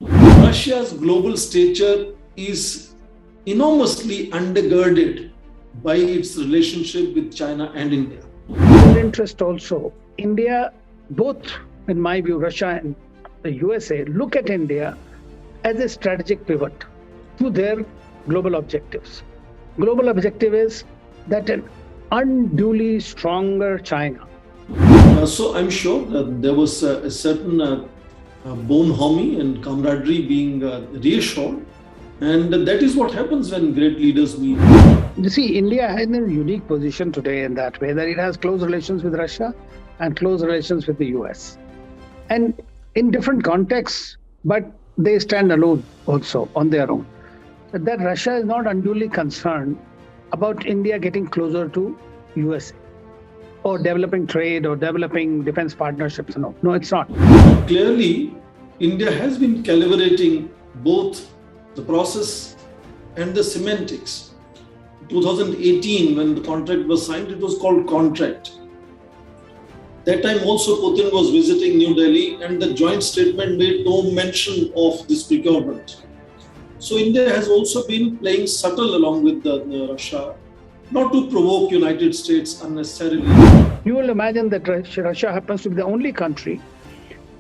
Russia's global stature is enormously undergirded by its relationship with China and India. Their interest also. India, both in my view, Russia and the USA, look at India as a strategic pivot to their global objectives. Global objective is that an unduly stronger China. So I'm sure that there was a certain bonhomie and camaraderie being reassured. And that is what happens when great leaders meet. You see, India is in a unique position today in that way that it has close relations with Russia and close relations with the US. And in different contexts, but they stand alone also on their own. That Russia is not unduly concerned about India getting closer to USA or developing trade or developing defense partnerships. No, it's not. Clearly, India has been calibrating both the process and the semantics. 2018, when the contract was signed, it was called contract. That time also Putin was visiting New Delhi and the joint statement made no mention of this procurement. So India has also been playing subtle along with Russia, not to provoke United States unnecessarily. You will imagine that Russia happens to be the only country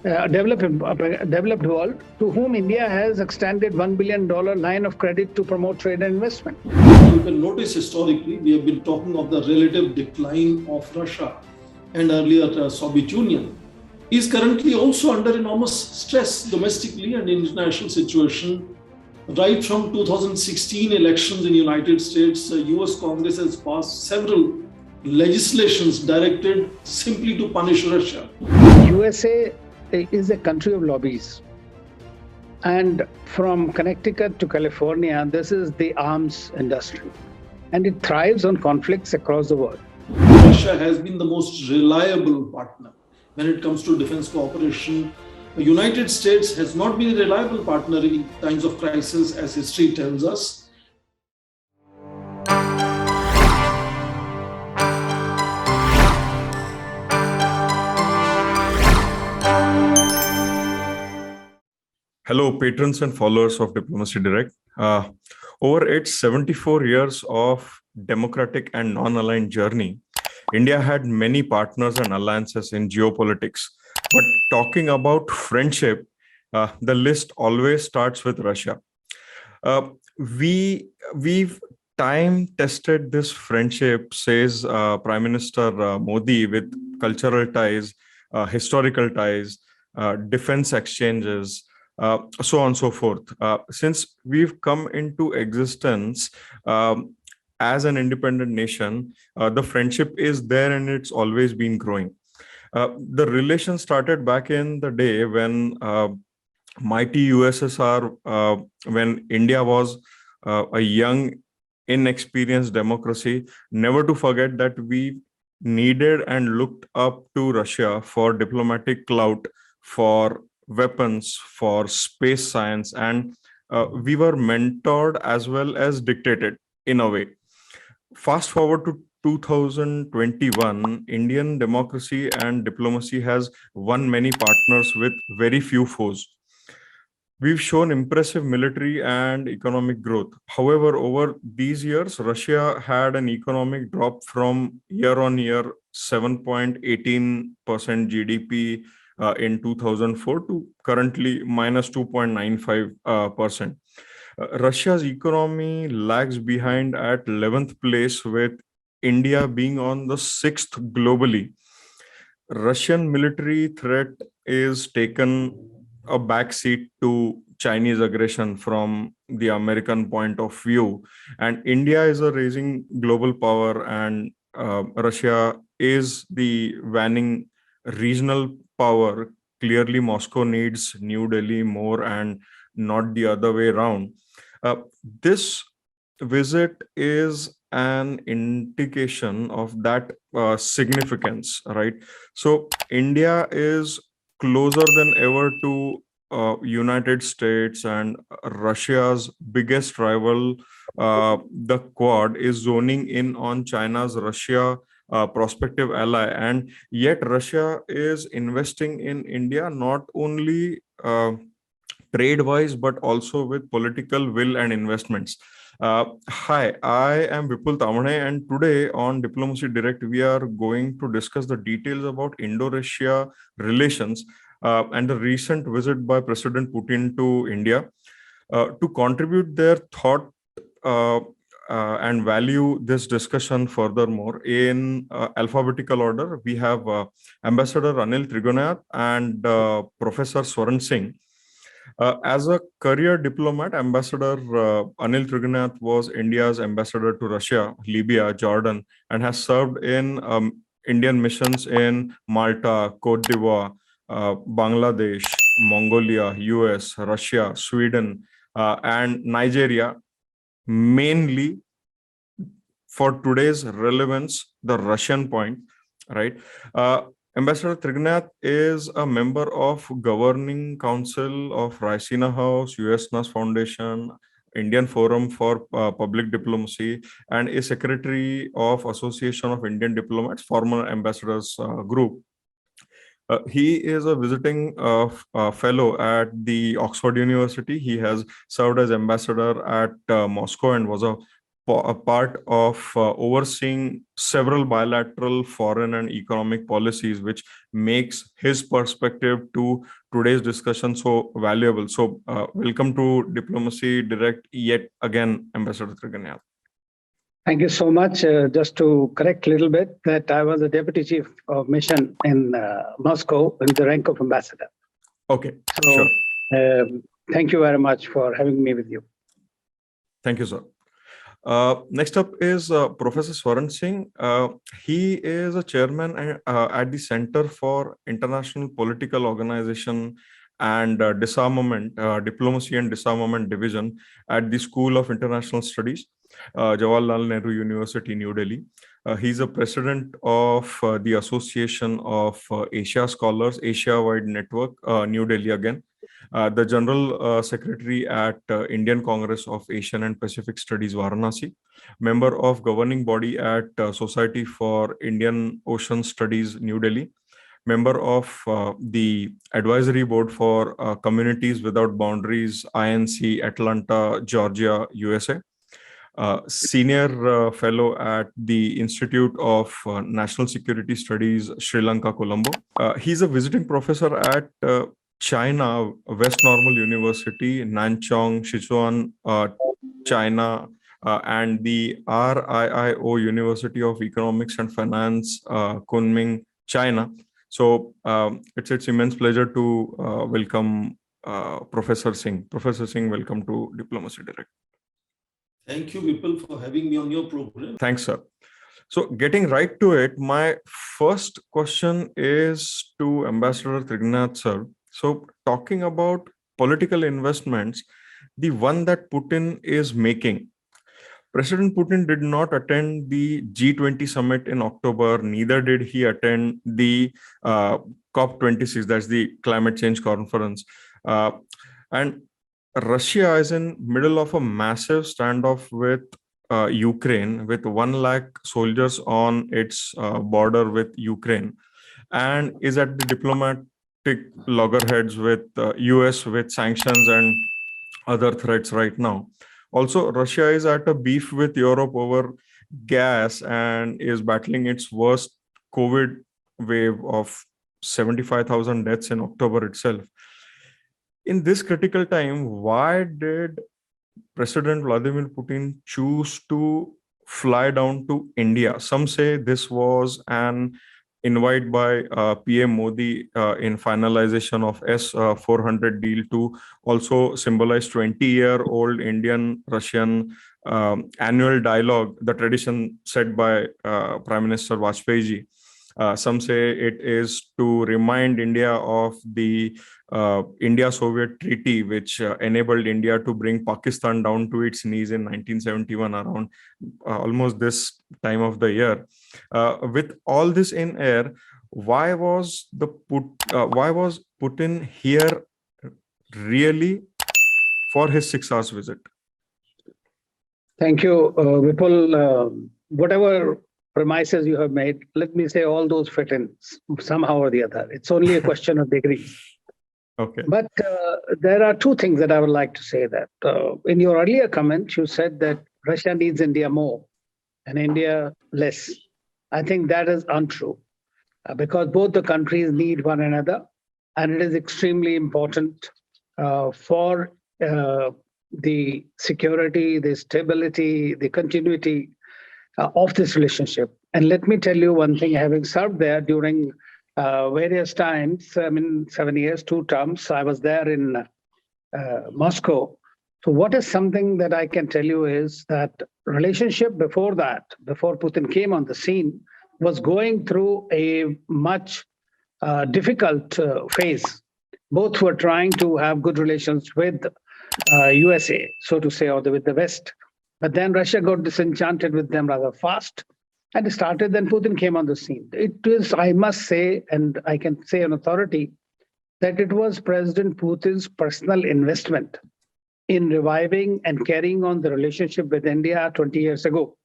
developed world to whom India has extended $1 billion line of credit to promote trade and investment. You can notice historically, we have been talking of the relative decline of Russia and earlier Soviet Union. Is currently also under enormous stress domestically and international situation. Right from 2016 elections in United States, US Congress has passed several legislations directed simply to punish Russia. USA is a country of lobbies. And from Connecticut to California, this is the arms industry. And it thrives on conflicts across the world. Russia has been the most reliable partner when it comes to defense cooperation. The United States has not been a reliable partner in times of crisis, as history tells us. Hello, patrons and followers of Diplomacy Direct. Over its 74 years of democratic and non-aligned journey, India had many partners and alliances in geopolitics. But talking about friendship, the list always starts with Russia. We've time tested this friendship, says Prime Minister Modi, with cultural ties, historical ties, defense exchanges, so on and so forth. Since we've come into existence as an independent nation, the friendship is there and it's always been growing. The relation started back in the day when mighty USSR, when India was a young, inexperienced democracy. Never to forget that we needed and looked up to Russia for diplomatic clout, for weapons, for space science, and we were mentored as well as dictated in a way. Fast forward to 2021, Indian democracy and diplomacy has won many partners with very few foes. We've shown impressive military and economic growth. However, over these years, Russia had an economic drop from year on year 7.18% GDP in 2004 to currently minus 2.95%. Russia's economy lags behind at 11th place, with India being on the 6th globally. Russian military threat is taken a backseat to Chinese aggression from the American point of view. And India is a rising global power, and Russia is the waning regional power. Clearly, Moscow needs New Delhi more and not the other way around. This visit is an indication of that significance, right? So India is closer than ever to United States, and Russia's biggest rival, the Quad, is zoning in on China's Russia prospective ally. And yet Russia is investing in India, not only trade-wise, but also with political will and investments. Hi, I am Vipul Tamane, and today on Diplomacy Direct, we are going to discuss the details about Indo-Russia relations and the recent visit by President Putin to India. To contribute their thought and value this discussion furthermore in alphabetical order, we have Ambassador Anil Trigunath and Professor Swaran Singh. As a career diplomat, Ambassador Anil Trigunath was India's ambassador to Russia, Libya, Jordan, and has served in Indian missions in Malta, Cote d'Ivoire, Bangladesh, Mongolia, US, Russia, Sweden, and Nigeria, mainly for today's relevance, the Russian point, right? Ambassador Trigunath is a member of Governing Council of Raisina House, US NAS Foundation, Indian Forum for Public Diplomacy, and is Secretary of Association of Indian Diplomats, former ambassadors group. He is a visiting fellow at the Oxford University. He has served as ambassador at Moscow and was a part of overseeing several bilateral foreign and economic policies, which makes his perspective to today's discussion so valuable. So welcome to Diplomacy Direct yet again, Ambassador Trigunath. Thank you so much. Just to correct a little bit, that I was a deputy chief of mission in Moscow in the rank of ambassador. Okay, so, sure. Thank you very much for having me with you. Thank you, sir. Next up is Professor Swaran Singh. He is a chairman at the Center for International Political Organization and Disarmament, Diplomacy and Disarmament Division at the School of International Studies, Jawaharlal Nehru University, New Delhi. He's a president of the Association of Asia Scholars, Asia-wide Network, New Delhi again. The General Secretary at Indian Congress of Asian and Pacific Studies, Varanasi, member of governing body at Society for Indian Ocean Studies, New Delhi, member of the advisory board for Communities Without Boundaries, INC, Atlanta, Georgia, USA, senior fellow at the Institute of National Security Studies, Sri Lanka, Colombo. He's a visiting professor at China, West Normal University, Nanchang, Sichuan, China, and the RIIO University of Economics and Finance, Kunming, China. So it's immense pleasure to welcome Professor Singh. Professor Singh, welcome to Diplomacy Direct. Thank you, Vipul, for having me on your program. Thanks, sir. So getting right to it, my first question is to Ambassador Trigunath, sir. So talking about political investments, the one that Putin is making, President Putin did not attend the G20 summit in October, neither did he attend the COP26, that's the climate change conference. And Russia is in middle of a massive standoff with Ukraine, with 1 lakh soldiers on its border with Ukraine, and is at the diplomatic loggerheads with US with sanctions and other threats right now. Also, Russia is at a beef with Europe over gas and is battling its worst COVID wave of 75,000 deaths in October itself. In this critical time, why did President Vladimir Putin choose to fly down to India? Some say this was an invite by PM Modi in finalization of S-400 deal to also symbolize 20-year-old Indian-Russian annual dialogue, the tradition set by Prime Minister Vajpayee ji. Some say it is to remind India of the India-Soviet treaty, which enabled India to bring Pakistan down to its knees in 1971, around almost this time of the year. With all this in air, why was Putin here really for his 6 hours visit? Thank you, Vipul. Whatever premises you have made, let me say all those fit in somehow or the other. It's only a question of degrees. Okay. But there are two things that I would like to say. That in your earlier comment, you said that Russia needs India more and India less. I think that is untrue because both the countries need one another, and it is extremely important for the security, the stability, the continuity of this relationship. And let me tell you one thing, having served there during various times, I mean, 7 years, 2 terms, I was there in Moscow. So what is something that I can tell you is that relationship before that, before Putin came on the scene, was going through a much difficult phase. Both were trying to have good relations with USA, so to say, or with the West. But then Russia got disenchanted with them rather fast and started. Then Putin came on the scene. It is, I must say, and I can say on authority, that it was President Putin's personal investment in reviving and carrying on the relationship with India 20 years ago.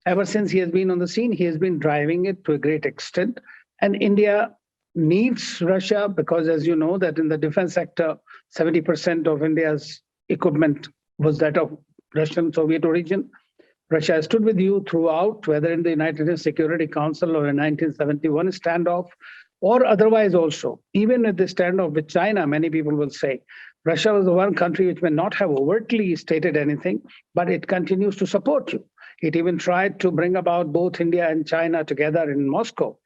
Ever since he has been on the scene, he has been driving it to a great extent. And India needs Russia because, as you know, that in the defense sector, 70% of India's equipment was that of Russian Soviet origin. Russia has stood with you throughout, whether in the United Nations Security Council or in 1971 standoff, or otherwise also. Even at the standoff with China, many people will say, Russia was the one country which may not have overtly stated anything, but it continues to support you. It even tried to bring about both India and China together in Moscow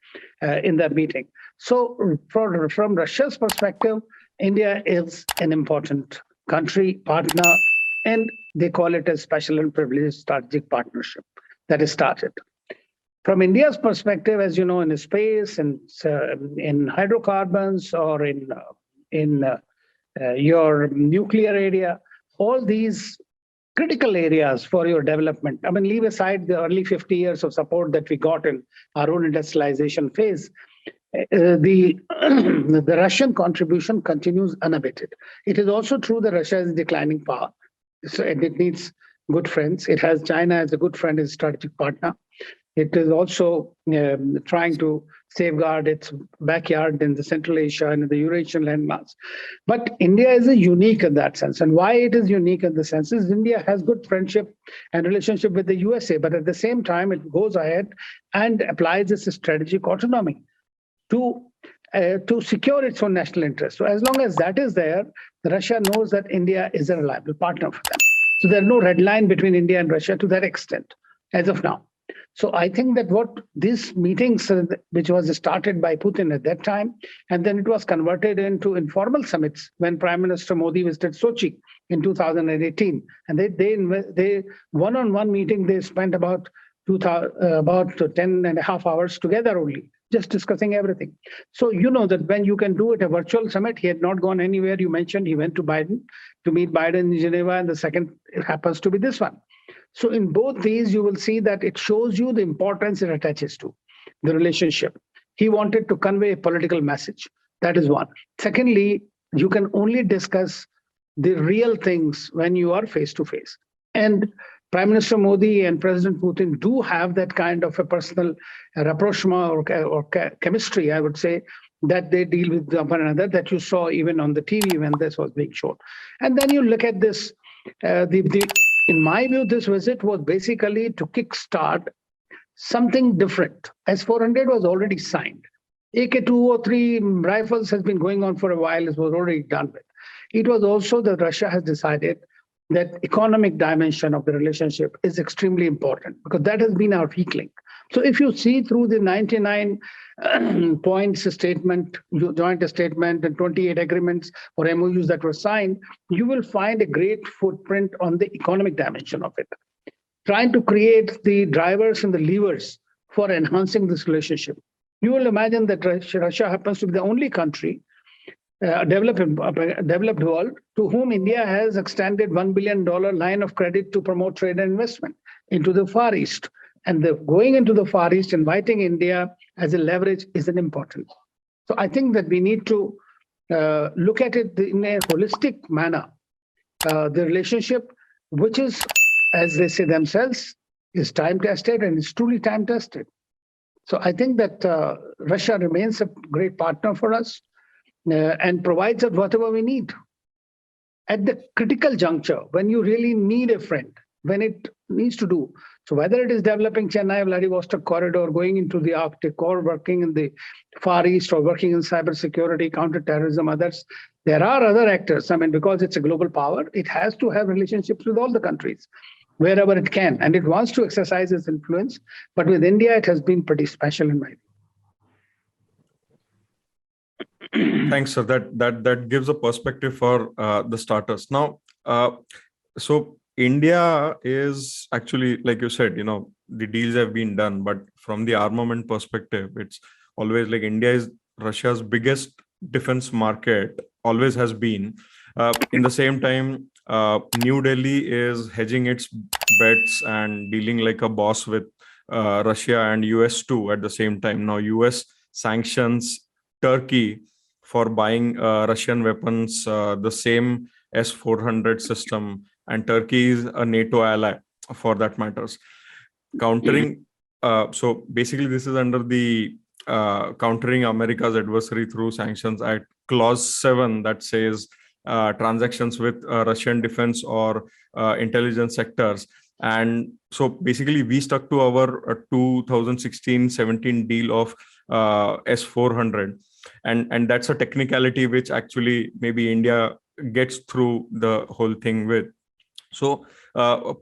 in that meeting. So from Russia's perspective, India is an important country, partner, and they call it a special and privileged strategic partnership that is started. From India's perspective, as you know, in space and in hydrocarbons or in your nuclear area, all these critical areas for your development. I mean, leave aside the early 50 years of support that we got in our own industrialization phase. The Russian contribution continues unabated. It is also true that Russia is a declining power. So it needs good friends. It has China as a good friend and strategic partner. It is also trying to safeguard its backyard in the Central Asia and in the Eurasian landmass. But India is unique in that sense. And why it is unique in the sense is India has good friendship and relationship with the USA, but at the same time, it goes ahead and applies its strategic autonomy to secure its own national interest. So as long as that is there, Russia knows that India is a reliable partner for them. So there's no red line between India and Russia to that extent, as of now. So I think that what these meetings, which was started by Putin at that time, and then it was converted into informal summits when Prime Minister Modi visited Sochi in 2018, and they one-on-one meeting, they spent about 10 and a half hours together only, just discussing everything. So you know that when you can do it a virtual summit, he had not gone anywhere. You mentioned he went to Biden to meet Biden in Geneva, and the second it happens to be this one. So in both these, you will see that it shows you the importance it attaches to the relationship. He wanted to convey a political message. That is one. Secondly, you can only discuss the real things when you are face to face. And Prime Minister Modi and President Putin do have that kind of a personal rapprochement or chemistry, I would say, that they deal with one another, that you saw even on the TV when this was being shown. And then you look at this, in my view, this visit was basically to kickstart something different. S-400 was already signed. AK-203 rifles has been going on for a while, it was already done with. It was also that Russia has decided that economic dimension of the relationship is extremely important because that has been our weak link. So if you see through the 99 points statement, joint statement, and 28 agreements or MOUs that were signed, you will find a great footprint on the economic dimension of it, trying to create the drivers and the levers for enhancing this relationship. You will imagine that Russia happens to be the only country developed world to whom India has extended $1 billion line of credit to promote trade and investment into the Far East. And going into the Far East, inviting India as a leverage is an important. So I think that we need to look at it in a holistic manner. The relationship, which is, as they say themselves, is time-tested and is truly time-tested. So I think that Russia remains a great partner for us. and provides us whatever we need at the critical juncture when you really need a friend, when it needs to do. So whether it is developing Chennai Vladivostok corridor, going into the Arctic, or working in the Far East, or working in cybersecurity, counterterrorism, others, there are other actors. I mean, because it's a global power, it has to have relationships with all the countries wherever it can, and it wants to exercise its influence. But with India, it has been pretty special in my view. Thanks, sir. That gives a perspective for the starters. Now, so India is actually, like you said, the deals have been done, but from the armament perspective, it's always like India is Russia's biggest defense market, always has been. In the same time, New Delhi is hedging its bets and dealing like a boss with Russia and US too at the same time. Now, US sanctions Turkey for buying Russian weapons, the same S-400 system, and Turkey is a NATO ally for that matters. Countering, so basically this is under the Countering America's Adversary Through Sanctions Act, Clause 7, that says transactions with Russian defense or intelligence sectors. And so basically we stuck to our 2016-17 deal of S-400. And that's a technicality which actually maybe India gets through the whole thing with. So,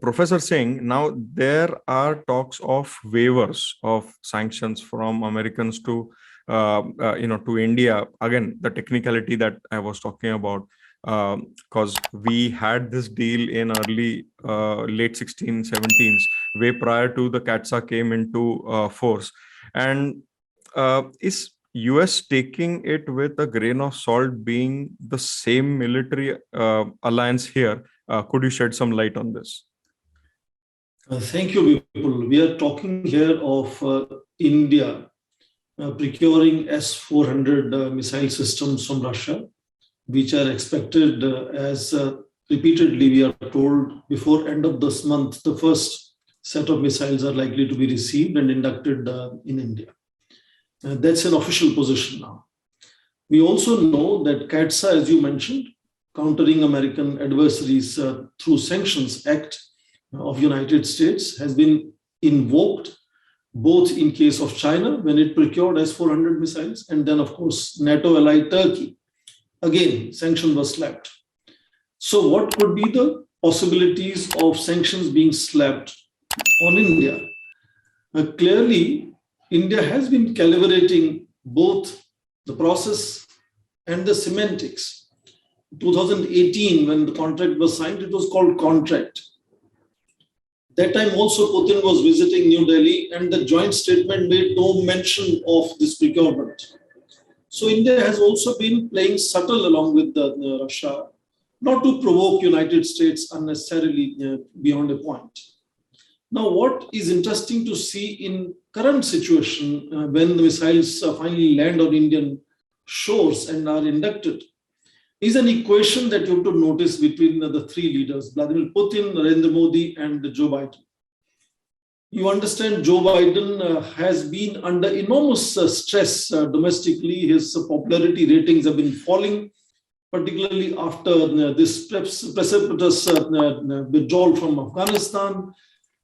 Professor Singh, now there are talks of waivers of sanctions from Americans to, to India. Again, the technicality that I was talking about, because we had this deal in late 16-17s, way prior to the CATSA came into force. And is US taking it with a grain of salt, being the same military alliance here? Could you shed some light on this? Thank you, Vipul. We are talking here of India procuring S-400 missile systems from Russia, which are expected, as repeatedly we are told, before end of this month, the first set of missiles are likely to be received and inducted in India. That's an official position now. We also know that CATSA, as you mentioned, Countering American Adversaries Through Sanctions Act of United States, has been invoked both in case of China when it procured S-400 missiles, and then of course NATO ally Turkey. Again, sanction was slapped. So what could be the possibilities of sanctions being slapped on India? Clearly, India has been calibrating both the process and the semantics. 2018, when the contract was signed, it was called contract. That time also Putin was visiting New Delhi, and the joint statement made no mention of this procurement. So India has also been playing subtle along with Russia, not to provoke United States unnecessarily beyond a point. Now, what is interesting to see in current situation when the missiles finally land on Indian shores and are inducted is an equation that you have to notice between the three leaders, Vladimir Putin, Narendra Modi, and Joe Biden. You understand Joe Biden has been under enormous stress domestically. His popularity ratings have been falling, particularly after this precipitous withdrawal from Afghanistan,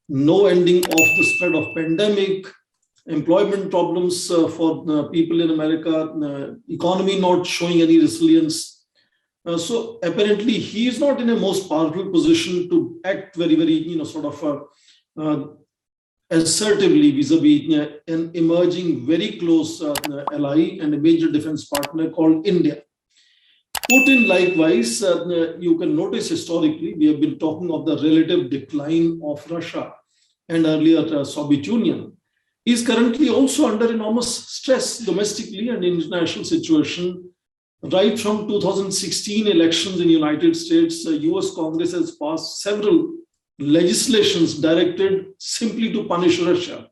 no ending of the spread of pandemic, employment problems for people in America, economy not showing any resilience. So apparently he is not in a most powerful position to act very, assertively vis-a-vis an emerging very close ally and a major defense partner called India. Putin, likewise, you can notice historically, we have been talking of the relative decline of Russia and earlier Soviet Union, is currently also under enormous stress domestically and international situation. Right from 2016 elections in the United States, US Congress has passed several legislations directed simply to punish Russia.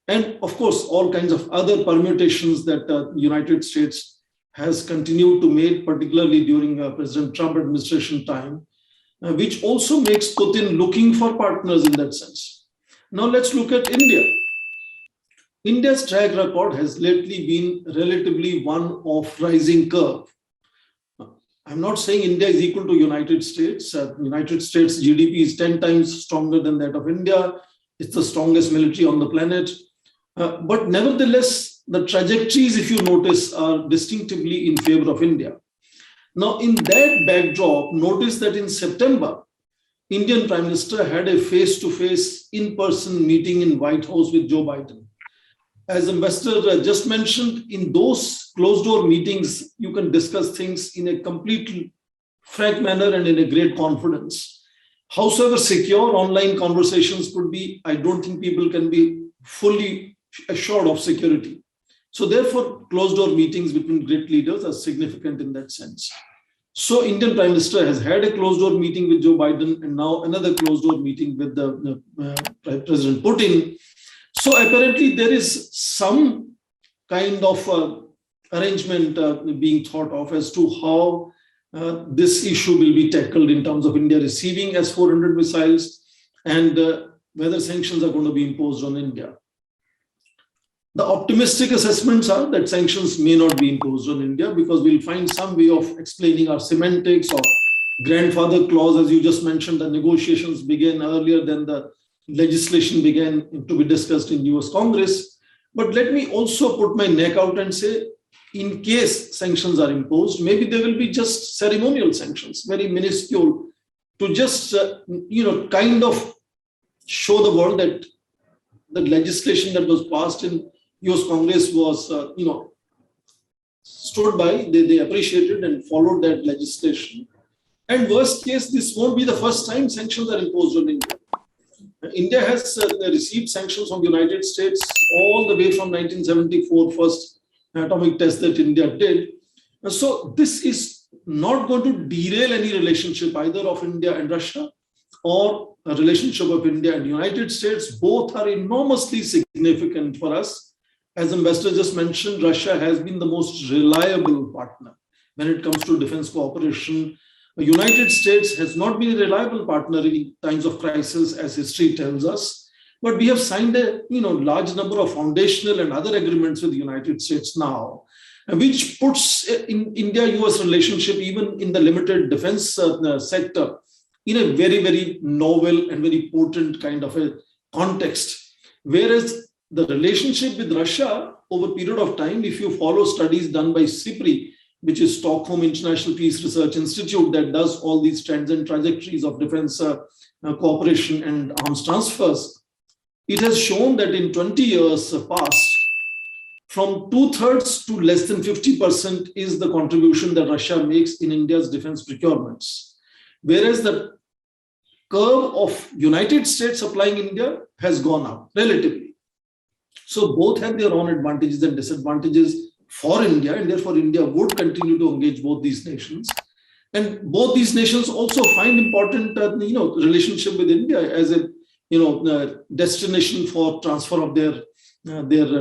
And of course, all kinds of other permutations that the United States has continued to make, particularly during President Trump administration time, which also makes Putin looking for partners in that sense. Now let's look at India. India's track record has lately been relatively one of rising curve. I'm not saying India is equal to United States. United States GDP is 10 times stronger than that of India. It's the strongest military on the planet. But nevertheless, the trajectories, if you notice, are distinctively in favor of India. Now, in that backdrop, notice that in September, Indian Prime Minister had a face-to-face, in-person meeting in White House with Joe Biden. As Ambassador just mentioned, in those closed-door meetings, you can discuss things in a completely frank manner and in a great confidence. Howsoever secure online conversations could be, I don't think people can be fully assured of security. So therefore, closed-door meetings between great leaders are significant in that sense. So Indian Prime Minister has had a closed-door meeting with Joe Biden and now another closed-door meeting with President Putin. So apparently there is some kind of arrangement being thought of as to how this issue will be tackled in terms of India receiving S-400 missiles and whether sanctions are going to be imposed on India. The optimistic assessments are that sanctions may not be imposed on India because we'll find some way of explaining our semantics or grandfather clause. As you just mentioned, the negotiations began earlier than the legislation began to be discussed in US Congress. But let me also put my neck out and say, in case sanctions are imposed, maybe they will be just ceremonial sanctions, very minuscule, to just, kind of show the world that the legislation that was passed in US Congress was, stood by, they appreciated and followed that legislation. And worst case, this won't be the first time sanctions are imposed on India. India has received sanctions from the United States all the way from 1974, first atomic test that India did. So this is not going to derail any relationship either of India and Russia or a relationship of India and the United States. Both are enormously significant for us. As Ambassador just mentioned, Russia has been the most reliable partner when it comes to defense cooperation. The United States has not been a reliable partner in times of crisis, as history tells us. But we have signed a large number of foundational and other agreements with the United States now, which puts in India-US relationship, even in the limited defense sector, in a very, very novel and very potent kind of a context. Whereas the relationship with Russia over a period of time, if you follow studies done by SIPRI, which is Stockholm International Peace Research Institute that does all these trends and trajectories of defense cooperation and arms transfers, it has shown that in 20 years past, from 2/3 to less than 50% is the contribution that Russia makes in India's defense procurements. Whereas the curve of United States supplying India has gone up relatively. So both have their own advantages and disadvantages for India, and therefore India would continue to engage both these nations. And both these nations also find important, relationship with India as a, destination for transfer of their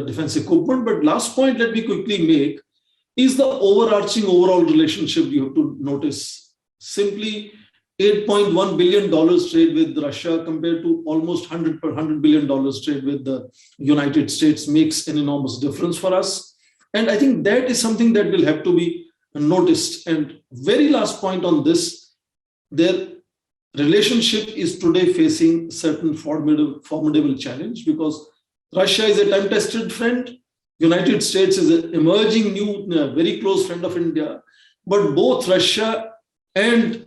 defense equipment. But last point, let me quickly make, is the overarching overall relationship you have to notice. Simply $8.1 billion trade with Russia compared to almost $100 billion trade with the United States makes an enormous difference for us. And I think that is something that will have to be noticed. And very last point on this, their relationship is today facing certain formidable challenge because Russia is a time-tested friend. United States is an emerging new, very close friend of India. But both Russia and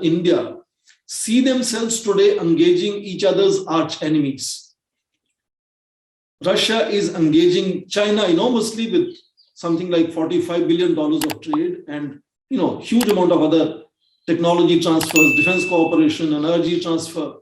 India see themselves today engaging each other's arch enemies. Russia is engaging China enormously with something like $45 billion of trade and huge amount of other technology transfers, defense cooperation, energy transfer.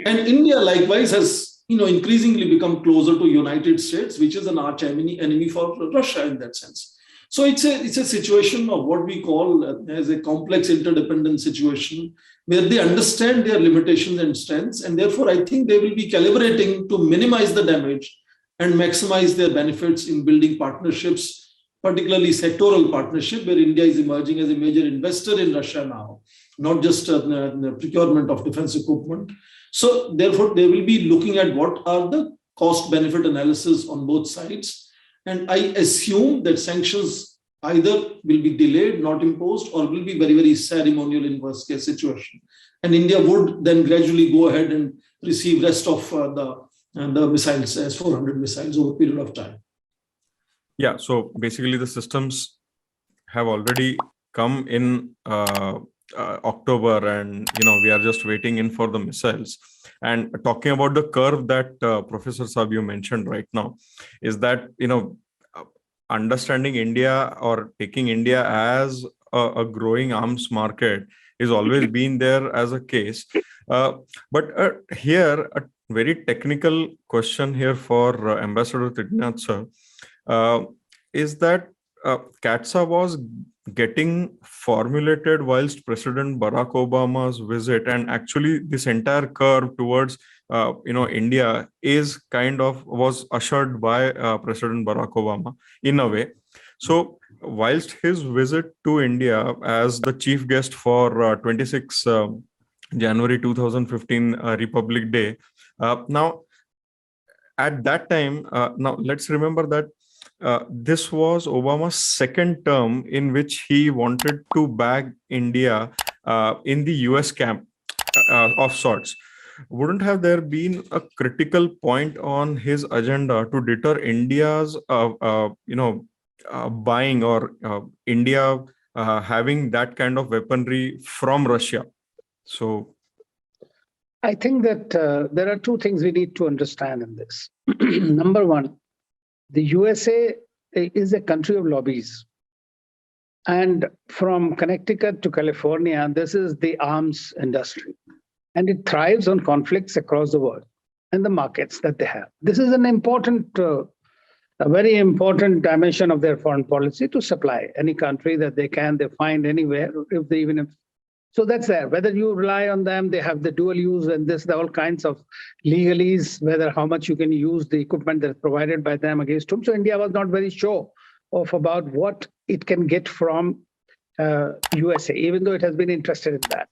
And India likewise has increasingly become closer to United States, which is an arch enemy for Russia in that sense. So it's a situation of what we call as a complex interdependent situation where they understand their limitations and strengths, and therefore I think they will be calibrating to minimize the damage and maximize their benefits in building partnerships, particularly sectoral partnership, where India is emerging as a major investor in Russia now, not just the procurement of defense equipment. So therefore, they will be looking at what are the cost-benefit analysis on both sides. And I assume that sanctions either will be delayed, not imposed, or will be very, very ceremonial in worst case situation. And India would then gradually go ahead and receive rest of the missiles, S-400 missiles over a period of time. Yeah, so basically the systems have already come in October, and we are just waiting in for the missiles. And talking about the curve that Professor Saab you mentioned right now, is that understanding India or taking India as a growing arms market is always been there as a case. But here, a very technical question here for Ambassador Tridinath sir, is that CAATSA was getting formulated whilst President Barack Obama's visit, and actually this entire curve towards India was ushered by President Barack Obama in a way. So whilst his visit to India as the chief guest for 26 January 2015 Republic Day, now at that time, now let's remember that this was Obama's second term in which he wanted to bag India in the US camp of sorts. Wouldn't have there been a critical point on his agenda to deter India's buying or India having that kind of weaponry from Russia? So I think that there are two things we need to understand in this. Number one, the USA is a country of lobbies. And from Connecticut to California, this is the arms industry. And it thrives on conflicts across the world and the markets that they have. This is an important, a very important dimension of their foreign policy, to supply any country that they find anywhere, so that's there. Whether you rely on them, they have the dual use and all kinds of legalese, whether how much you can use the equipment that's provided by them against them. So India was not very sure about what it can get from USA, even though it has been interested in that.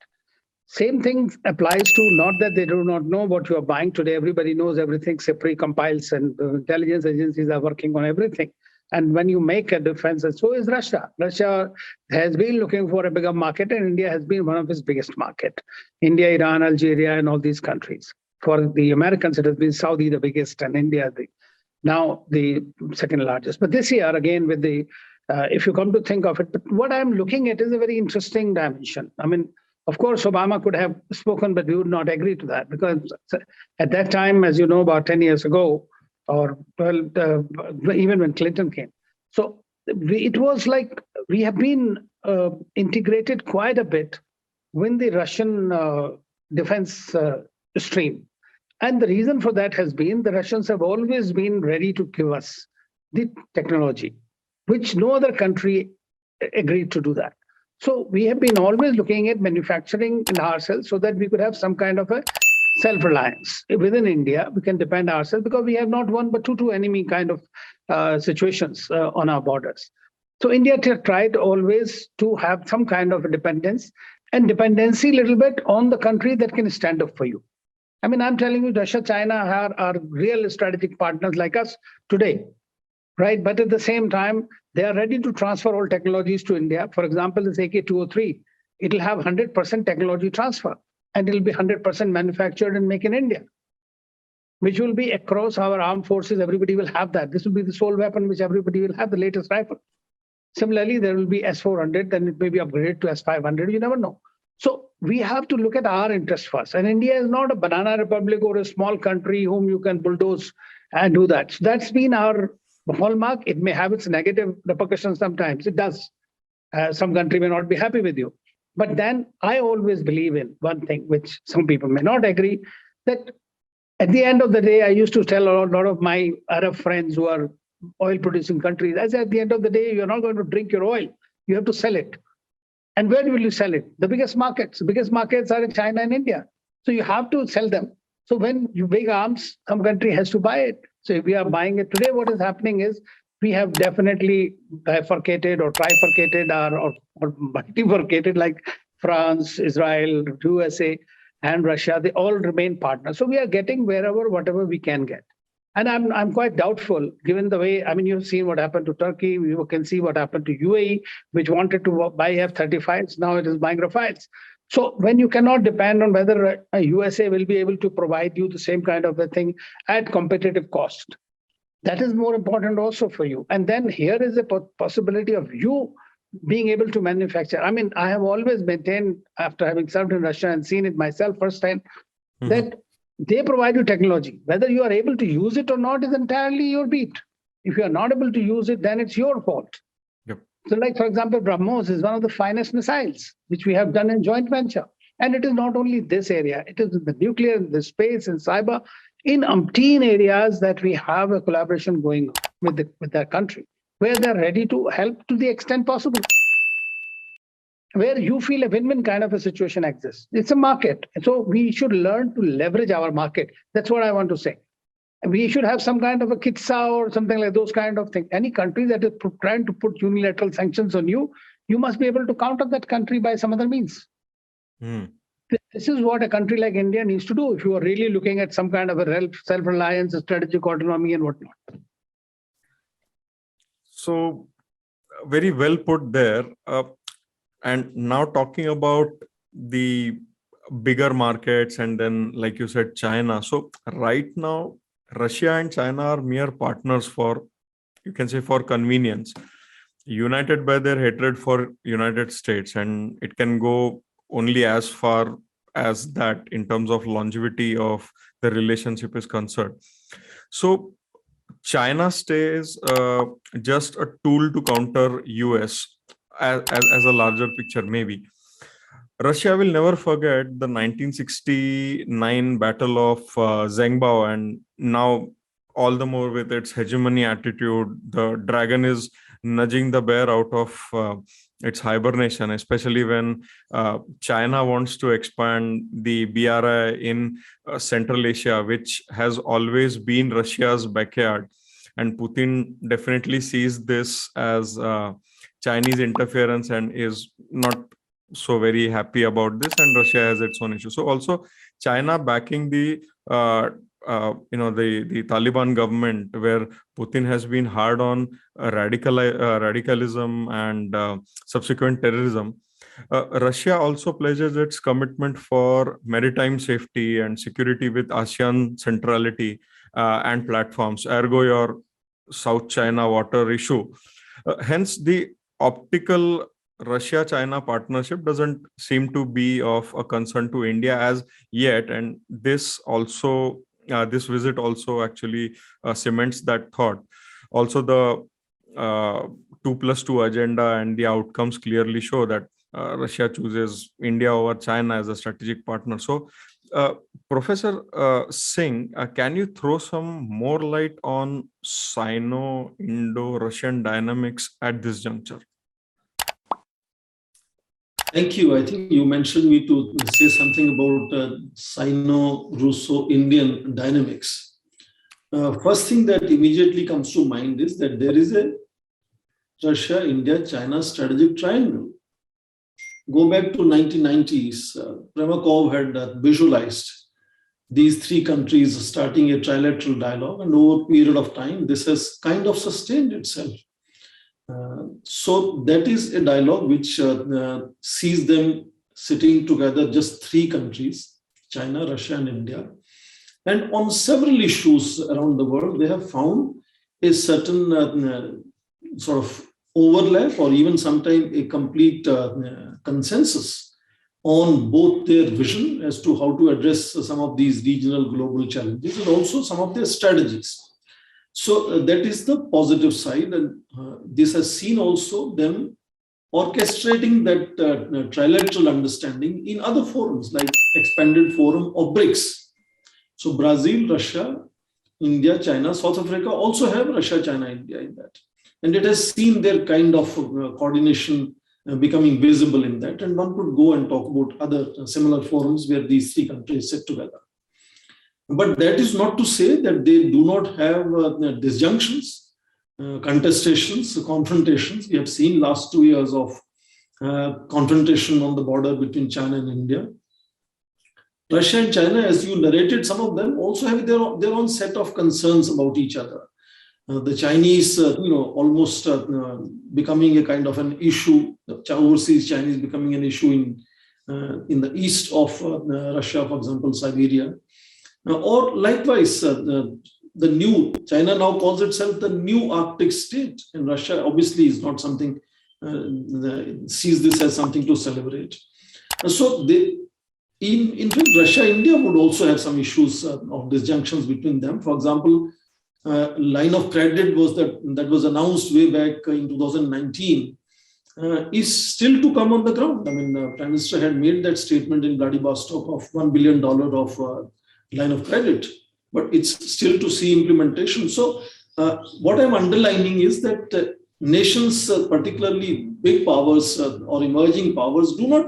Same thing applies to, not that they do not know what you are buying today. Everybody knows everything. SIPRI compiles, and intelligence agencies are working on everything. And when you make a defense, and so is Russia. Russia has been looking for a bigger market, and India has been one of its biggest market. India, Iran, Algeria, and all these countries. For the Americans, it has been Saudi the biggest, and India now the second largest. But this year, again, with the, if you come to think of it, but what I'm looking at is a very interesting dimension. I mean, of course, Obama could have spoken, but we would not agree to that, because at that time, as you know, about 10 years ago, or even when Clinton came. So it was like we have been integrated quite a bit with the Russian defense stream. And the reason for that has been the Russians have always been ready to give us the technology, which no other country agreed to do that. So we have been always looking at manufacturing in ourselves so that we could have some kind of a self-reliance. Within India, we can depend ourselves, because we have not one but two enemy kind of situations on our borders. So India tried always to have some kind of a dependence, and dependency a little bit on the country that can stand up for you. I mean, I'm telling you, Russia, China are real strategic partners like us today, right? But at the same time, they are ready to transfer all technologies to India. For example, this AK-203, it'll have 100% technology transfer, and it'll be 100% manufactured and made in India, which will be across our armed forces. Everybody will have that. This will be the sole weapon which everybody will have, the latest rifle. Similarly, there will be S-400, then it may be upgraded to S-500. You never know. So we have to look at our interests first. And India is not a banana republic or a small country whom you can bulldoze and do that. So that's been our hallmark. It may have its negative repercussions sometimes. It does. Some country may not be happy with you. But then I always believe in one thing, which some people may not agree, that at the end of the day, I used to tell a lot of my Arab friends who are oil-producing countries, I said, at the end of the day, you're not going to drink your oil. You have to sell it. And where will you sell it? The biggest markets. The biggest markets are in China and India. So you have to sell them. So when you make arms, some country has to buy it. So if we are buying it today, what is happening is we have definitely bifurcated or trifurcated or multifurcated, like France, Israel, USA, and Russia. They all remain partners. So we are getting whatever we can get. And I'm quite doubtful, given the way, I mean, you've seen what happened to Turkey, you can see what happened to UAE, which wanted to buy F-35s, now it is buying Rafales. So when you cannot depend on whether USA will be able to provide you the same kind of a thing at competitive cost, that is more important also for you. And then here is a possibility of you being able to manufacture. I mean, I have always maintained, after having served in Russia and seen it myself firsthand, that they provide you technology. Whether you are able to use it or not is entirely your beat. If you are not able to use it, then it's your fault. Yep. So like, for example, BrahMos is one of the finest missiles, which we have done in joint venture. And it is not only this area, it is in the nuclear, in the space, in cyber, in umpteen areas that we have a collaboration going on with that country, where they're ready to help to the extent possible. Where you feel a win-win kind of a situation exists. It's a market. So we should learn to leverage our market. That's what I want to say. We should have some kind of a kitsa or something like those kind of things. Any country that is trying to put unilateral sanctions on you, you must be able to counter that country by some other means. This is what a country like India needs to do if you are really looking at some kind of a self-reliance, strategic autonomy and whatnot. So very well put there. And now talking about the bigger markets and then, like you said, China. So right now, Russia and China are mere partners for, you can say, for convenience, united by their hatred for United States. And it can go only as far as that in terms of longevity of the relationship is concerned. So China stays just a tool to counter US as a larger picture, maybe. Russia will never forget the 1969 Battle of Zhengbao, and now all the more with its hegemony attitude, the dragon is nudging the bear out of its hibernation, especially when China wants to expand the BRI in Central Asia, which has always been Russia's backyard. And Putin definitely sees this as Chinese interference and is not so very happy about this, and Russia has its own issue. So also China backing the the Taliban government, where Putin has been hard on radicalism and subsequent terrorism. Russia also pledges its commitment for maritime safety and security with ASEAN centrality and platforms, ergo your South China water issue. Hence, the optical Russia-China partnership doesn't seem to be of a concern to India as yet. And this also, this visit also actually cements that thought. Also, the 2+2 agenda and the outcomes clearly show that Russia chooses India over China as a strategic partner. So, Professor Singh, can you throw some more light on Sino-Indo-Russian dynamics at this juncture? Thank you. I think you mentioned me to say something about Sino-Russo-Indian dynamics. First thing that immediately comes to mind is that there is a Russia, India, China strategic triangle. Go back to 1990s, Primakov had visualized these three countries starting a trilateral dialogue, and over a period of time, this has kind of sustained itself. So that is a dialogue which sees them sitting together, just three countries, China, Russia, and India. And on several issues around the world, they have found a certain sort of overlap, or even sometimes a complete consensus on both their vision as to how to address some of these regional global challenges, and also some of their strategies. So that is the positive side, and this has seen also them orchestrating that trilateral understanding in other forums, like expanded forum of BRICS. So Brazil, Russia, India, China, South Africa also have Russia, China, India in that. And it has seen their kind of coordination becoming visible in that. And one could go and talk about other similar forums where these three countries sit together. But that is not to say that they do not have disjunctions, contestations, confrontations. We have seen last 2 years of confrontation on the border between China and India. Russia and China, as you narrated, some of them also have their own set of concerns about each other. The Chinese, almost becoming a kind of an issue. The overseas Chinese becoming an issue in the east of Russia, for example, Siberia. Or likewise, the new China now calls itself the new Arctic state, and Russia obviously is not something sees this as something to celebrate. So in fact, Russia, India would also have some issues of disjunctions between them. For example, line of credit that was announced way back in 2019 is still to come on the ground. I mean, Prime Minister had made that statement in Vladivostok of $1 billion of line of credit, but it's still to see implementation. So what I'm underlining is that nations, particularly big powers or emerging powers, do not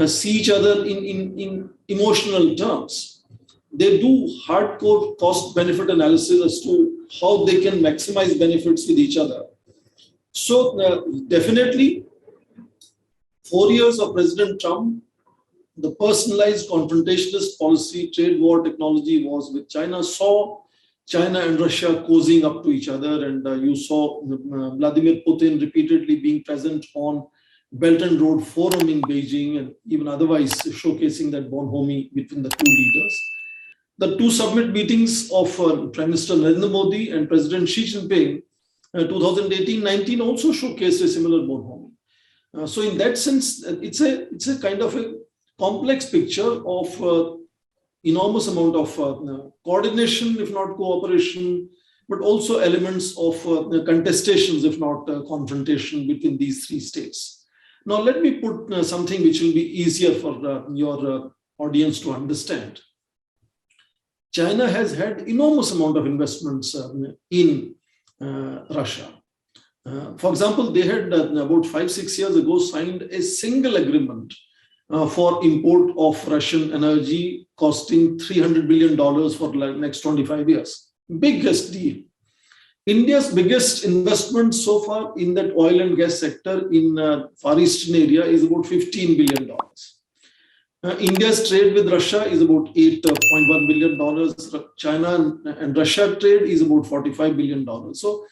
see each other in emotional terms. They do hardcore cost-benefit analysis as to how they can maximize benefits with each other. So definitely, 4 years of President Trump, the personalized confrontationist policy, trade war technology wars with China saw China and Russia cozying up to each other. And you saw Vladimir Putin repeatedly being present on Belt and Road Forum in Beijing and even otherwise showcasing that bonhomie between the two leaders. The two summit meetings of Prime Minister Narendra Modi and President Xi Jinping 2018-19 also showcased a similar bonhomie. So in that sense, it's a kind of a complex picture of enormous amount of coordination, if not cooperation, but also elements of contestations, if not confrontation between these three states. Now, let me put something which will be easier for your audience to understand. China has had enormous amount of investments in Russia. For example, they had about 5-6 years ago signed a single agreement for import of Russian energy costing $300 billion for the next 25 years. Biggest deal. India's biggest investment so far in that oil and gas sector in Far Eastern area is about $15 billion. India's trade with Russia is about $8.1 billion. China and Russia trade is about $45 billion. So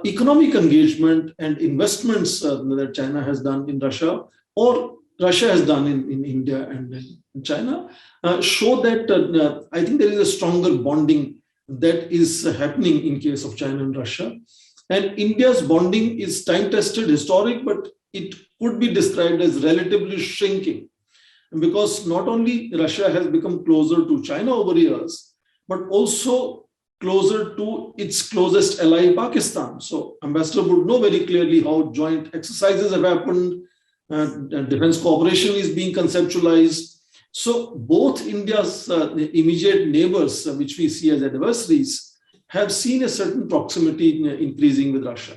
economic engagement and investments that China has done in Russia or Russia has done in India and in China show that I think there is a stronger bonding that is happening in case of China and Russia. And India's bonding is time-tested, historic, but it could be described as relatively shrinking. Because not only Russia has become closer to China over years, but also closer to its closest ally, Pakistan. So Ambassador would know very clearly how joint exercises have happened, and defense cooperation is being conceptualized. So both India's immediate neighbors, which we see as adversaries, have seen a certain proximity increasing with Russia.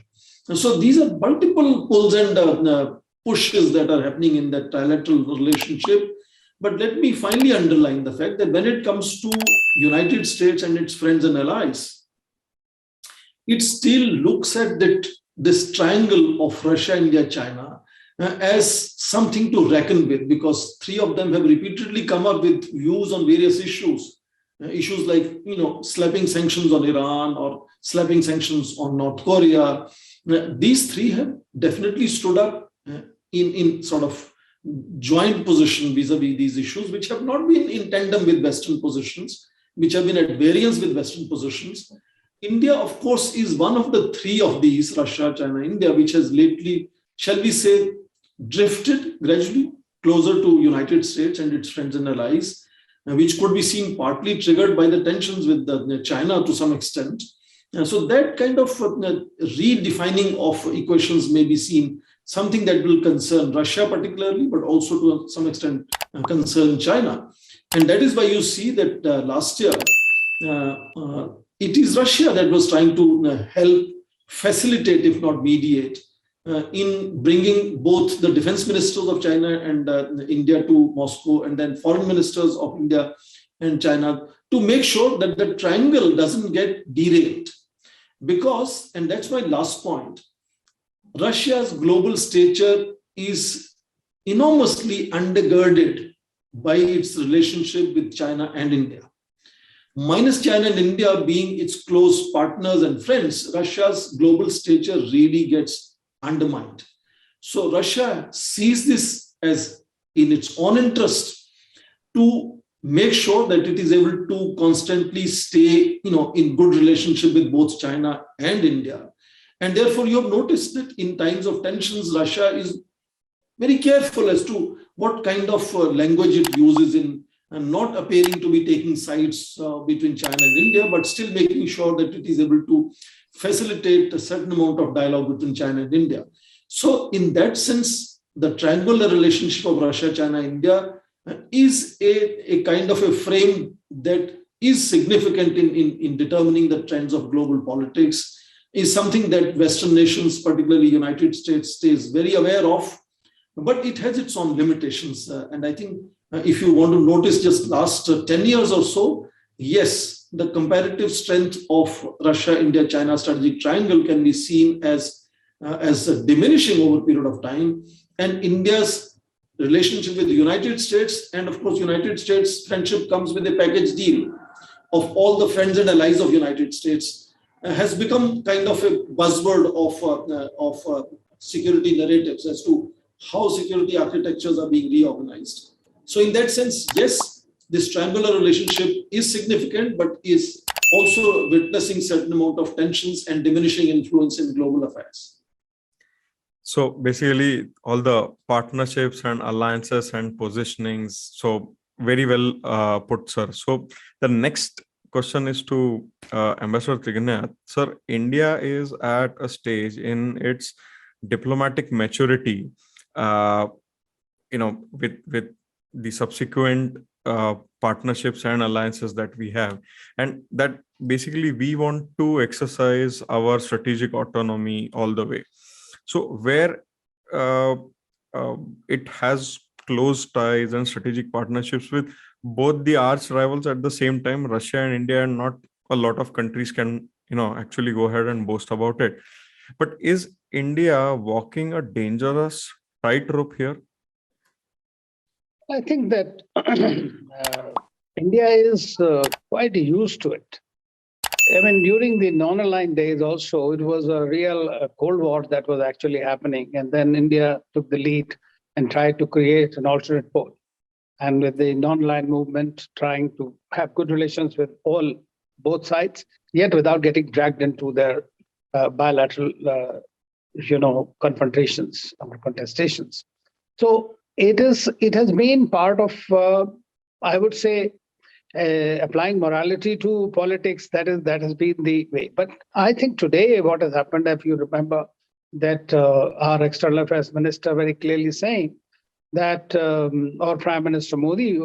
And so these are multiple pulls and pushes that are happening in that trilateral relationship. But let me finally underline the fact that when it comes to United States and its friends and allies, it still looks at this triangle of Russia, India, China as something to reckon with, because three of them have repeatedly come up with views on various issues. Issues like, slapping sanctions on Iran or slapping sanctions on North Korea. These three have definitely stood up in sort of joint position vis-a-vis these issues, which have not been in tandem with Western positions, which have been at variance with Western positions. India, of course, is one of the three of these, Russia, China, India, which has lately, shall we say, drifted gradually closer to United States and its friends and allies, which could be seen partly triggered by the tensions with China to some extent. So that kind of redefining of equations may be seen, something that will concern Russia particularly, but also to some extent concern China. And that is why you see that last year, it is Russia that was trying to help facilitate, if not mediate, in bringing both the defense ministers of China and India to Moscow, and then foreign ministers of India and China, to make sure that the triangle doesn't get derailed. Because, and that's my last point, Russia's global stature is enormously undergirded by its relationship with China and India. Minus China and India being its close partners and friends, Russia's global stature really gets undermined. So Russia sees this as in its own interest to make sure that it is able to constantly stay, in good relationship with both China and India. And therefore, you have noticed that in times of tensions, Russia is very careful as to what kind of language it uses in, and not appearing to be taking sides between China and India, but still making sure that it is able to facilitate a certain amount of dialogue between China and India. So in that sense, the triangular relationship of Russia, China, India is a kind of a frame that is significant in determining the trends of global politics, is something that Western nations, particularly United States, stays very aware of, but it has its own limitations. And I think if you want to notice just last 10 years or so, yes, the comparative strength of Russia, India, China strategic triangle can be seen as diminishing over a period of time. And India's relationship with the United States, and of course, United States friendship comes with a package deal of all the friends and allies of United States, has become kind of a buzzword of security narratives as to how security architectures are being reorganized. So in that sense, yes, this triangular relationship is significant, but is also witnessing certain amount of tensions and diminishing influence in global affairs. So basically, all the partnerships and alliances and positionings. So very well put, sir. So the next question is to Ambassador Triganath. Sir, India is at a stage in its diplomatic maturity, with the subsequent partnerships and alliances that we have, and that basically we want to exercise our strategic autonomy all the way. So where it has close ties and strategic partnerships with both the arch rivals at the same time, Russia and India, and not a lot of countries can actually go ahead and boast about it. But is India walking a dangerous tightrope here? I think that India is quite used to it. I mean, during the non-aligned days also, it was a real Cold War that was actually happening. And then India took the lead and tried to create an alternate pole. And with the non-aligned movement, trying to have good relations with both sides, yet without getting dragged into their bilateral, confrontations or contestations. So it has been part of, I would say, applying morality to politics. That has been the way. But I think today what has happened, if you remember, that our External Affairs Minister very clearly saying that our Prime Minister Modi,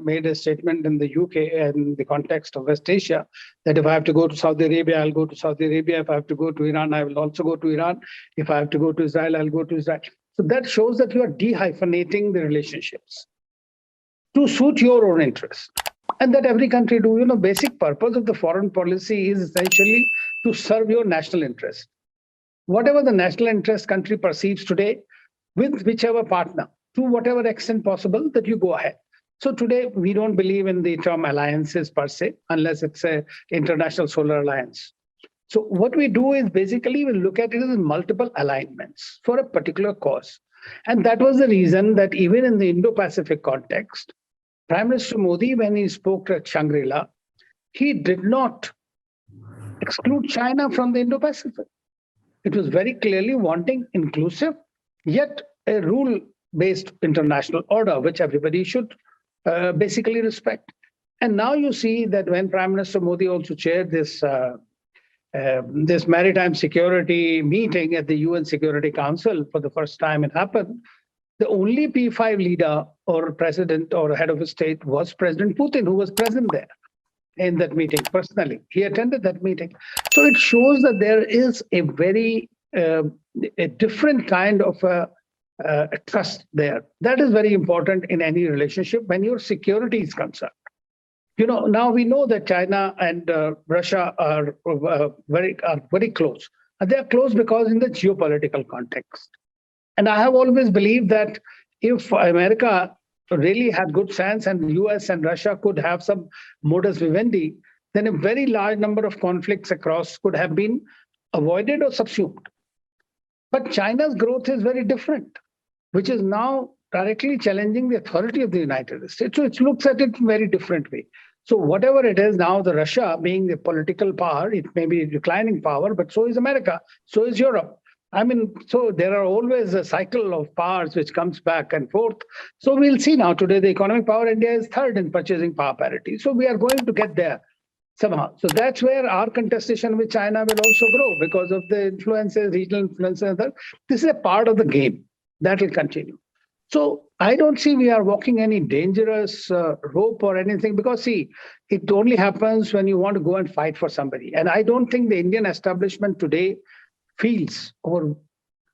made a statement in the UK in the context of West Asia that if I have to go to Saudi Arabia, I'll go to Saudi Arabia. If I have to go to Iran, I will also go to Iran. If I have to go to Israel, I'll go to Israel. So that shows that you are dehyphenating the relationships to suit your own interest. And that every country do. Basic purpose of the foreign policy is essentially to serve your national interest. Whatever the national interest country perceives today, with whichever partner, to whatever extent possible, that you go ahead. So today, we don't believe in the term alliances per se, unless it's an international solar alliance. So what we do is basically we look at it as multiple alignments for a particular cause. And that was the reason that even in the Indo-Pacific context, Prime Minister Modi, when he spoke at Shangri-La, he did not exclude China from the Indo-Pacific. It was very clearly wanting inclusive, yet a rule-based international order, which everybody should basically respect. And now you see that when Prime Minister Modi also chaired this maritime security meeting at the UN Security Council, for the first time it happened, the only P5 leader or president or head of a state was President Putin, who was present there in that meeting personally. He attended that meeting. So it shows that there is a very a different kind of trust there. That is very important in any relationship when your security is concerned. Now we know that China and Russia are very close. And they are close because in the geopolitical context. And I have always believed that if America really had good sense and the US and Russia could have some modus vivendi, then a very large number of conflicts across could have been avoided or subsumed. But China's growth is very different, which is now directly challenging the authority of the United States. So it looks at it in a very different way. So whatever it is now, the Russia being the political power, it may be a declining power, but so is America, so is Europe. I mean, so there are always a cycle of powers which comes back and forth. So we'll see now. Today, the economic power, India is third in purchasing power parity. So we are going to get there somehow. So that's where our contestation with China will also grow because of the influences, regional influences. This is a part of the game that will continue. So I don't see we are walking any dangerous rope or anything because, see, it only happens when you want to go and fight for somebody. And I don't think the Indian establishment today feels or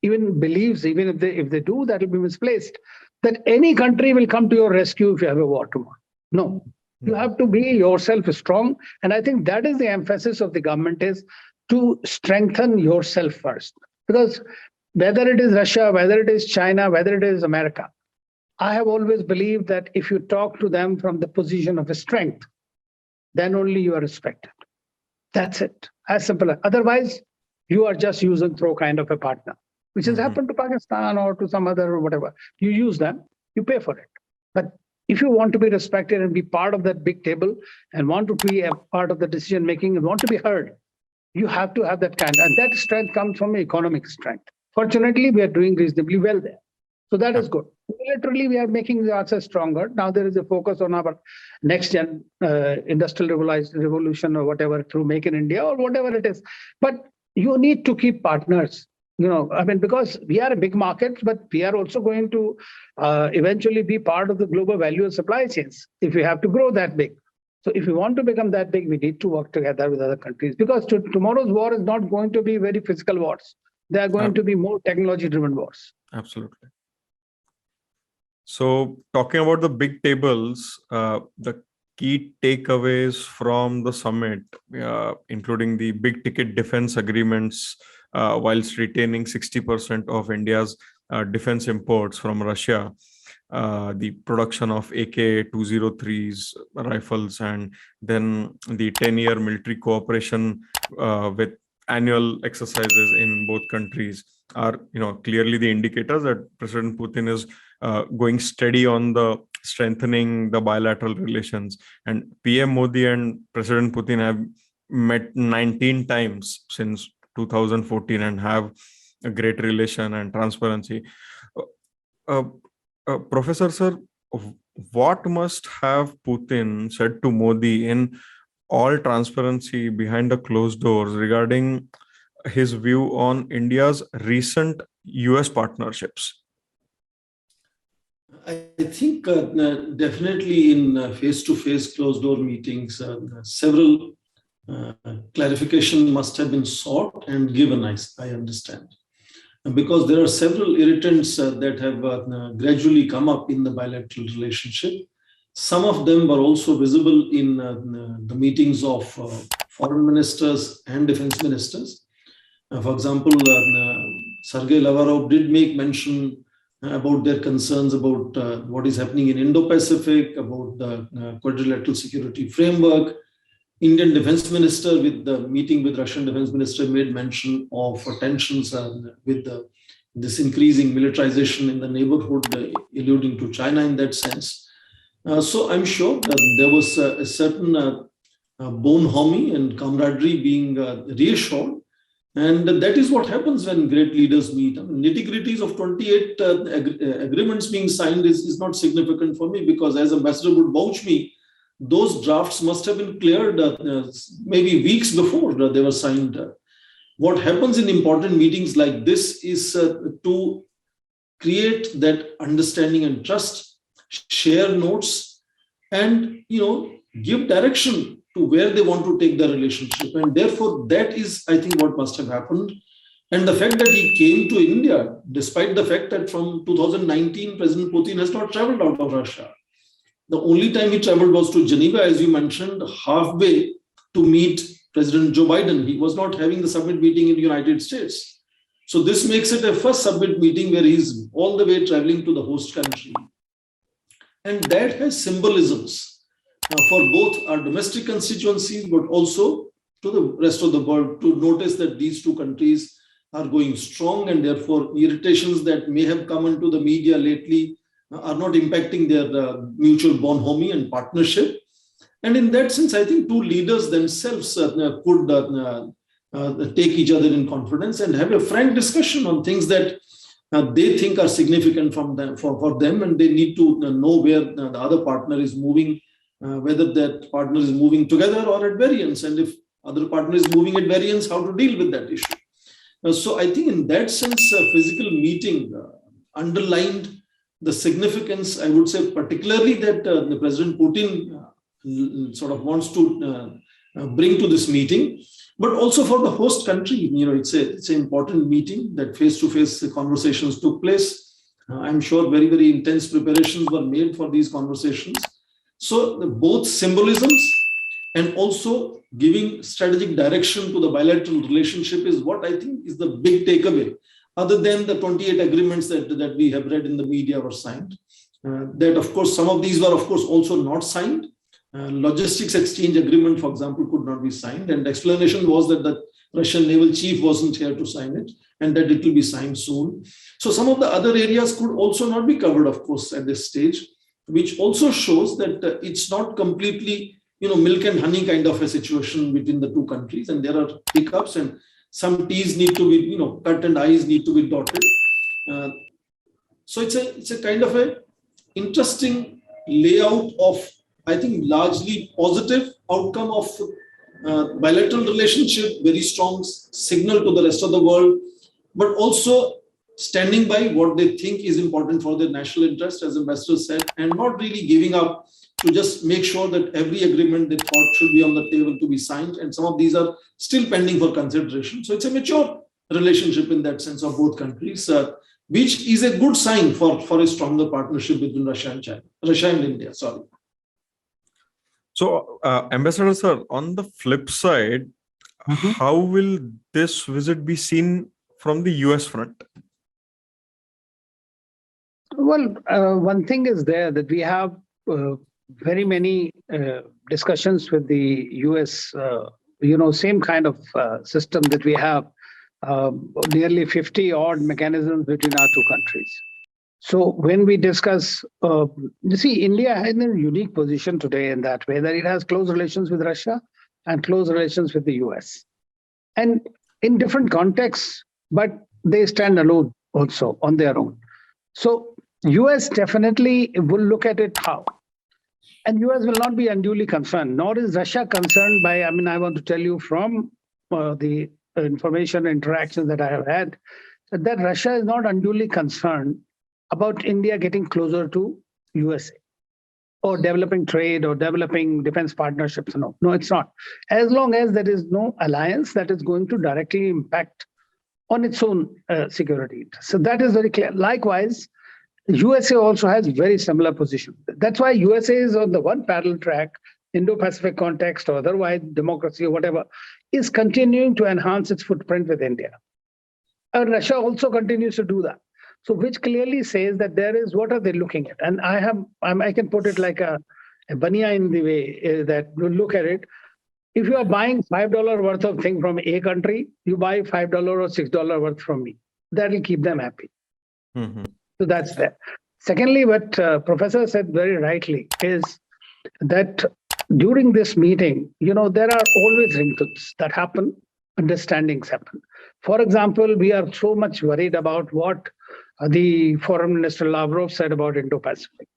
even believes, even if they do, that will be misplaced, that any country will come to your rescue if you have a war tomorrow. No. You have to be yourself strong. And I think that is the emphasis of the government, is to strengthen yourself first. Because whether it is Russia, whether it is China, whether it is America, I have always believed that if you talk to them from the position of strength, then only you are respected. That's it. As simple as. Otherwise, you are just use and throw kind of a partner, which has happened to Pakistan or to some other or whatever. You use them, you pay for it. But if you want to be respected and be part of that big table and want to be a part of the decision making and want to be heard, you have to have that kind. And that strength comes from economic strength. Fortunately, we are doing reasonably well there. So that is good. Literally, we are making the answer stronger. Now there is a focus on our next gen industrial revolution or whatever through Make in India or whatever it is. But you need to keep partners. I mean, because we are a big market, but we are also going to eventually be part of the global value and supply chains if we have to grow that big. So if we want to become that big, we need to work together with other countries because tomorrow's war is not going to be very physical wars. They are going to be more technology-driven wars. Absolutely. So talking about the big tables, the key takeaways from the summit, including the big ticket defense agreements, whilst retaining 60% of India's defense imports from Russia, the production of AK-203s rifles, and then the 10-year military cooperation with annual exercises in both countries are, clearly the indicators that President Putin is going steady on the strengthening the bilateral relations. And PM Modi and President Putin have met 19 times since 2014 and have a great relation and transparency. Professor Sir, what must have Putin said to Modi in all transparency behind the closed doors regarding his view on India's recent US partnerships? I think definitely in face-to-face closed-door meetings, several clarification must have been sought and given, I understand. Because there are several irritants that have gradually come up in the bilateral relationship. Some of them were also visible in the meetings of foreign ministers and defense ministers. For example, Sergei Lavrov did make mention about their concerns about what is happening in Indo-Pacific, about the quadrilateral security framework. Indian defense minister with the meeting with Russian defense minister made mention of tensions with this increasing militarization in the neighborhood, alluding to China in that sense. So I'm sure that there was a certain bonhomie and camaraderie being reassured. And that is what happens when great leaders meet. I mean, nitty-gritties of 28 agreements being signed is not significant for me, because as Ambassador would vouch me, those drafts must have been cleared maybe weeks before they were signed. What happens in important meetings like this is to create that understanding and trust, share notes, and give direction to where they want to take the relationship. And therefore, that is, I think, what must have happened. And the fact that he came to India, despite the fact that from 2019, President Putin has not traveled out of Russia. The only time he traveled was to Geneva, as you mentioned, halfway to meet President Joe Biden. He was not having the summit meeting in the United States. So this makes it a first summit meeting where he's all the way traveling to the host country. And that has symbolisms for both our domestic constituencies, but also to the rest of the world, to notice that these two countries are going strong, and therefore irritations that may have come into the media lately are not impacting their mutual bonhomie and partnership. And in that sense, I think two leaders themselves could take each other in confidence and have a frank discussion on things that they think are significant from them, for them, and they need to know where the other partner is moving, whether that partner is moving together or at variance, and if other partner is moving at variance, how to deal with that issue. So I think in that sense, a physical meeting underlined the significance, I would say, particularly that the President Putin sort of wants to bring to this meeting, but also for the host country. You know, it's an important meeting that face-to-face conversations took place. I'm sure very, very intense preparations were made for these conversations. So both symbolisms and also giving strategic direction to the bilateral relationship is what I think is the big takeaway, other than the 28 agreements that we have read in the media were signed. That, of course, some of these were, of course, also not signed. Logistics exchange agreement, for example, could not be signed. And the explanation was that the Russian naval chief wasn't here to sign it, and that it will be signed soon. So some of the other areas could also not be covered, of course, at this stage, which also shows that it's not completely, milk and honey kind of a situation between the two countries, and there are hiccups, and some T's need to be, cut, and I's need to be dotted. So it's a kind of a interesting layout of, I think, largely positive outcome of bilateral relationship, very strong signal to the rest of the world, but also standing by what they think is important for their national interest, as Ambassador said, and not really giving up to just make sure that every agreement they thought should be on the table to be signed. And some of these are still pending for consideration. So it's a mature relationship in that sense of both countries, which is a good sign for a stronger partnership between Russia and India. Sorry. So, Ambassador Sir, on the flip side, how will this visit be seen from the US front? Well, one thing is there that we have very many discussions with the US, same kind of system that we have, nearly 50 odd mechanisms between our two countries. So when we discuss, you see, India is in a unique position today in that way that it has close relations with Russia and close relations with the US. And in different contexts, but they stand alone also on their own. So US definitely will look at it how. And US will not be unduly concerned, nor is Russia concerned by, I want to tell you from the information interactions that I have had, that Russia is not unduly concerned about India getting closer to USA or developing trade or developing defense partnerships. No, it's not. As long as there is no alliance that is going to directly impact on its own security. So that is very clear. Likewise, USA also has very similar position. That's why USA is on the one parallel track, Indo-Pacific context or otherwise democracy or whatever, is continuing to enhance its footprint with India. And Russia also continues to do that. So which clearly says that there is, what are they looking at? And I can put it like a banya in the way that you look at it. If you are buying $5 worth of thing from a country, you buy $5 or $6 worth from me. That will keep them happy. Mm-hmm. So that's there. Secondly, what Professor said very rightly is that during this meeting, there are always wrinkles that happen, understandings happen. For example, we are so much worried about what the Foreign Minister Lavrov said about Indo-Pacific.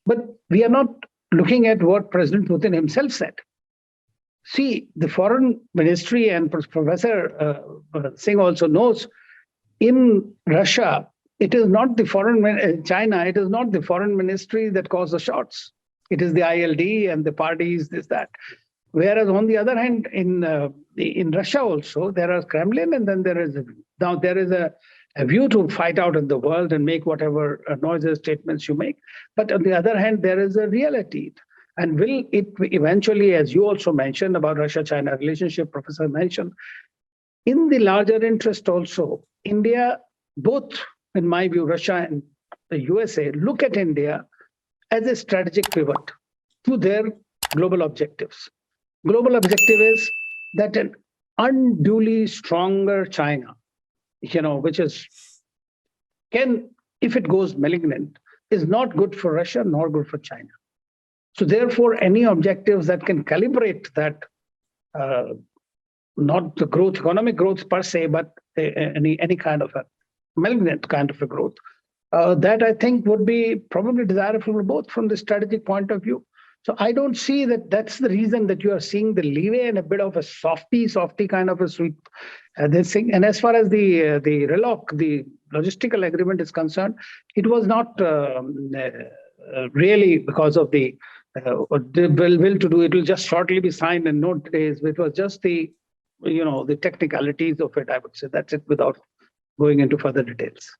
But we are not looking at what President Putin himself said. See, the Foreign Ministry, and Professor Singh also knows, in Russia, it is not the China, it is not the Foreign Ministry that calls the shots. It is the ILD and the parties, this, that. Whereas on the other hand, in Russia also, there are Kremlin, and then there is a view to fight out in the world and make whatever noises, statements you make. But on the other hand, there is a reality. And will it eventually, as you also mentioned about Russia-China relationship, Professor mentioned, in the larger interest also, India, both, in my view, Russia and the USA, look at India as a strategic pivot to their global objectives. Global objective is that an unduly stronger China, which if it goes malignant, is not good for Russia nor good for China. So therefore, any objectives that can calibrate that, not the growth, economic growth per se, but any kind of a malignant kind of a growth, that I think would be probably desirable both from the strategic point of view. So I don't see that that's the reason that you are seeing the leeway and a bit of a softy kind of a sweep. This thing. And as far as the RELOC, the logistical agreement is concerned, it was not really because of the will to do. It will just shortly be signed in no days. It was just the technicalities of it. I would say that's it, without going into further details.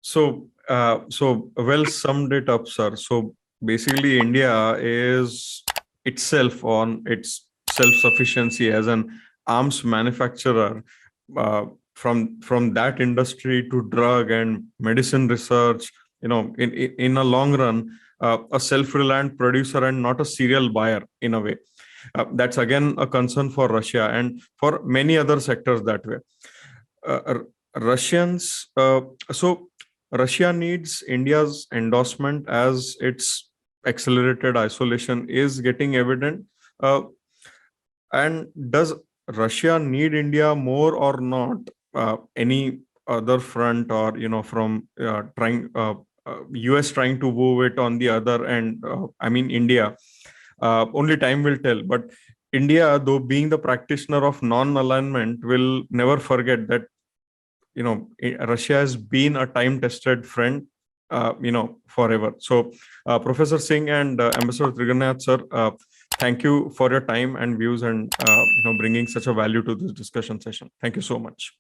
So well summed it up, sir. So basically, India is itself on its self-sufficiency as an arms manufacturer, from that industry to drug and medicine research. In a long run, a self-reliant producer and not a serial buyer in a way. That's again a concern for Russia and for many other sectors that way. Russia needs India's endorsement as its accelerated isolation is getting evident. And does Russia need India more or not? Any other front, or from US trying to woo it on the other end? India. Only time will tell. But India, though being the practitioner of non-alignment, will never forget that Russia has been a time-tested friend, forever. So, Professor Singh and Ambassador Triggernath, sir, thank you for your time and views and bringing such a value to this discussion session. Thank you so much.